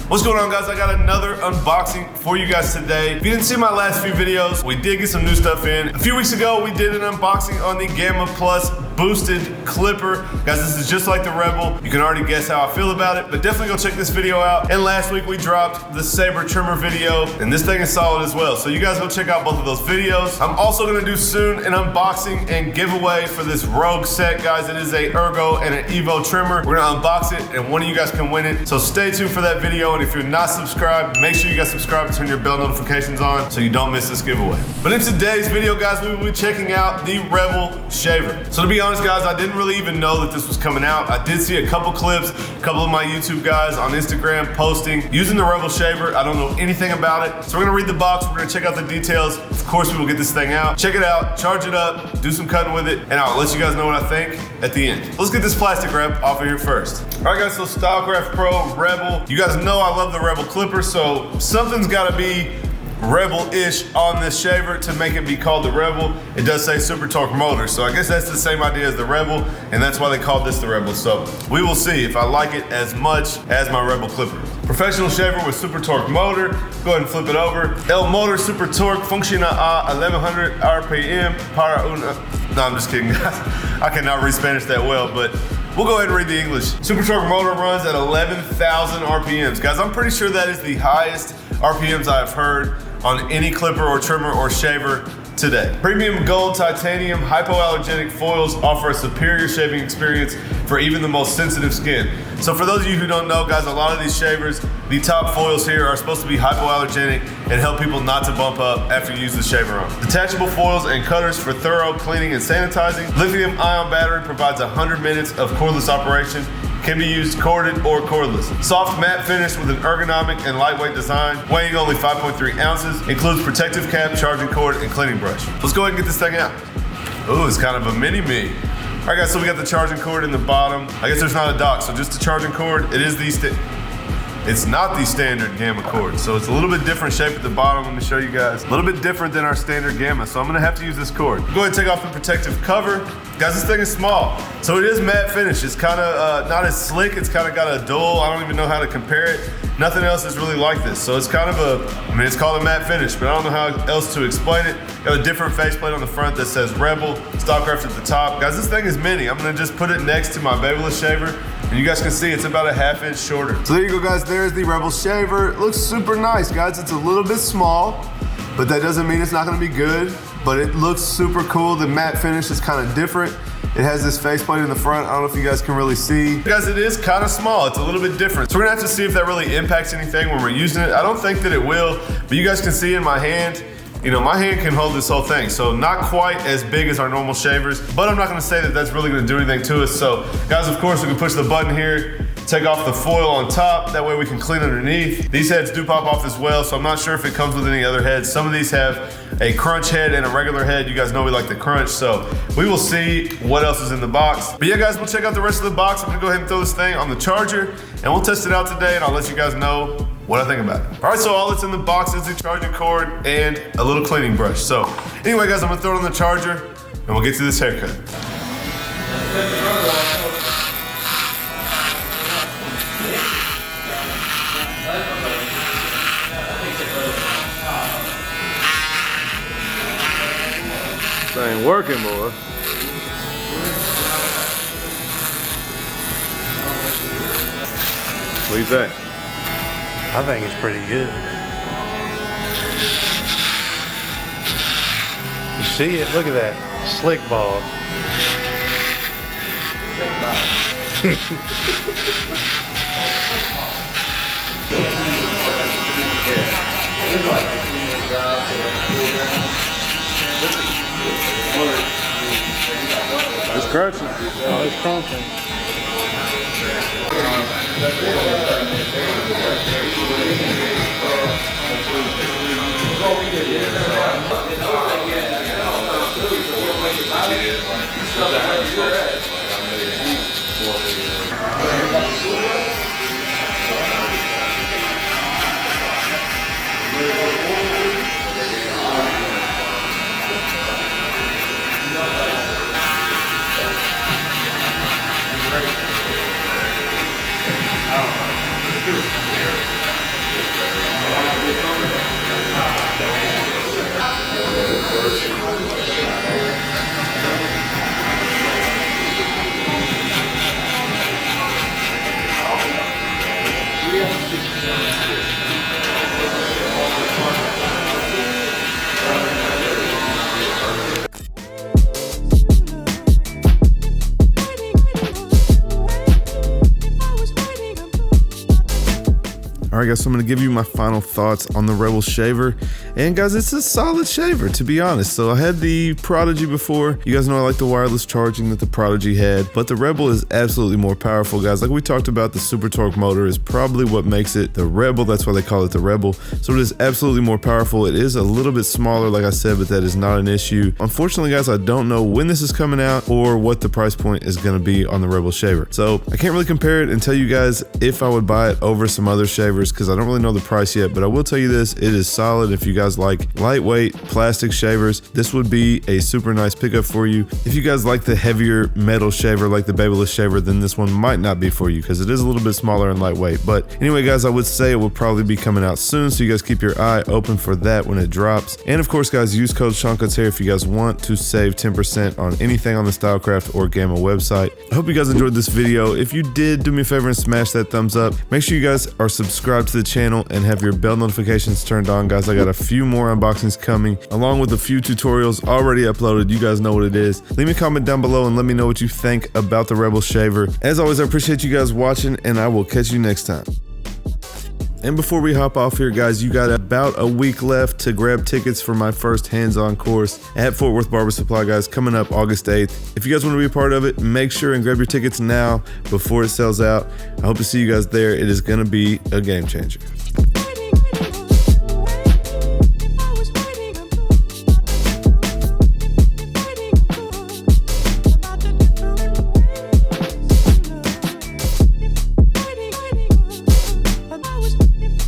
What's going on, guys? I got another unboxing for you guys today. If you didn't see my last few videos, we did get some new stuff in. A few weeks ago, we did an unboxing on the Gamma Plus boosted clipper. Guys, this is just like the Rebel. You can already guess how I feel about it, but definitely go check this video out. And last week we dropped the Saber trimmer video, and this thing is solid as well. So you guys go check out both of those videos. I'm also gonna do soon an unboxing and giveaway for this Rogue set, guys. It is a Ergo and an Evo trimmer. We're gonna unbox it, and one of you guys can win it. So stay tuned for that video, and if you're not subscribed, make sure you guys subscribe and turn your bell notifications on so you don't miss this giveaway. But in today's video, guys, we will be checking out the Rebel shaver. So to be honest, guys, I didn't really even know that this was coming out. I did see a couple clips, a couple of my YouTube guys on Instagram posting using the Rebel shaver. I don't know anything about it. So we're gonna read the box, we're gonna check out the details. Of course, we will get this thing out, check it out, charge it up, do some cutting with it, and I'll let you guys know what I think at the end. Let's get this plastic wrap off of here first. All right, guys, so Stylecraft Pro Rebel. You guys know I love the Rebel clipper, so something's gotta be Rebel-ish on this shaver to make it be called the Rebel. It does say super torque motor, so I guess that's the same idea as the Rebel, and that's why they called this the Rebel. So we will see if I like it as much as my Rebel clipper. Professional shaver with super torque motor. Go ahead and flip it over. El motor super torque funciona a 1100 RPM para una. No, I'm just kidding, guys. I cannot read Spanish that well, but we'll go ahead and read the English. Super torque motor runs at 11,000 RPMs. Guys, I'm pretty sure that is the highest RPMs I've heard on any clipper or trimmer or shaver today. Premium gold titanium hypoallergenic foils offer a superior shaving experience for even the most sensitive skin. So for those of you who don't know, guys, a lot of these shavers, the top foils here are supposed to be hypoallergenic and help people not to bump up after you use the shaver on. Detachable foils and cutters for thorough cleaning and sanitizing. Lithium ion battery provides 100 minutes of cordless operation. Can be used corded or cordless. Soft matte finish with an ergonomic and lightweight design, weighing only 5.3 ounces. Includes protective cap, charging cord, and cleaning brush. Let's go ahead and get this thing out. Ooh, it's kind of a mini-me. All right, guys, so we got the charging cord in the bottom. I guess there's not a dock, so just the charging cord. It is it's not the standard Gamma cord, so it's a little bit different shape at the bottom. Let me show you guys. A little bit different than our standard Gamma, so I'm gonna have to use this cord. Go ahead and take off the protective cover. Guys, this thing is small, so it is matte finish. It's kind of not as slick. It's kind of got a dull, I don't even know how to compare it. Nothing else is really like this, so it's kind of it's called a matte finish, but I don't know how else to explain it. Got a different faceplate on the front that says Rebel, Stylecraft at the top. Guys, this thing is mini. I'm gonna just put it next to my Babyliss shaver, and you guys can see it's about a ½ inch shorter. So there you go, guys. There's the Rebel shaver. It looks super nice, guys. It's a little bit small, but that doesn't mean it's not gonna be good, but it looks super cool. The matte finish is kind of different. It has this faceplate in the front. I don't know if you guys can really see. Guys, it is kind of small. It's a little bit different. So we're gonna have to see if that really impacts anything when we're using it. I don't think that it will, but you guys can see in my hand, you know, my hand can hold this whole thing. So not quite as big as our normal shavers, but I'm not gonna say that that's really gonna do anything to us. So guys, of course, we can push the button here, take off the foil on top. That way we can clean underneath. These heads do pop off as well, so I'm not sure if it comes with any other heads. Some of these have a crunch head and a regular head. You guys know we like the crunch, so we will see what else is in the box. But yeah, guys, we'll check out the rest of the box. I'm gonna go ahead and throw this thing on the charger, and we'll test it out today, and I'll let you guys know what I think about it. All right, so all that's in the box is the charging cord and a little cleaning brush. So anyway, guys, I'm gonna throw it on the charger, and we'll get to this haircut. This ain't working, boy. What do you think? I think it's pretty good. You see it? Look at that. Slick ball. It's crunching. Oh, it's crunching. All right, guys, so I'm going to give you my final thoughts on the Rebel shaver. And guys, it's a solid shaver, to be honest. So I had the Prodigy before. You guys know I like the wireless charging that the Prodigy had, but the Rebel is absolutely more powerful, guys. Like we talked about, the super torque motor is probably what makes it the Rebel. That's why they call it the Rebel. So it is absolutely more powerful. It is a little bit smaller, like I said, but that is not an issue. Unfortunately, guys, I don't know when this is coming out or what the price point is going to be on the Rebel shaver. So I can't really compare it and tell you guys if I would buy it over some other shavers, because I don't really know the price yet, but I will tell you this, it is solid. If you guys like lightweight plastic shavers, this would be a super nice pickup for you. If you guys like the heavier metal shaver like the Babyliss shaver, then this one might not be for you because it is a little bit smaller and lightweight. But anyway, guys, I would say it will probably be coming out soon, so you guys keep your eye open for that when it drops. And of course, guys, use code Seancutshair if you guys want to save 10% on anything on the Stylecraft or Gamma website. I hope you guys enjoyed this video. If you did, do me a favor and smash that thumbs up. Make sure you guys are subscribed to the channel and have your bell notifications turned on, guys. I got a few more unboxings coming along with a few tutorials already uploaded. You guys know what it is. Leave me a comment down below and let me know what you think about the Rebel shaver. As always, I appreciate you guys watching, and I will catch you next time. And before we hop off here, guys, you got about a week left to grab tickets for my first hands-on course at Fort Worth Barber Supply, guys, coming up August 8th. If you guys want to be a part of it, make sure and grab your tickets now before it sells out. I hope to see you guys there. It is going to be a game changer.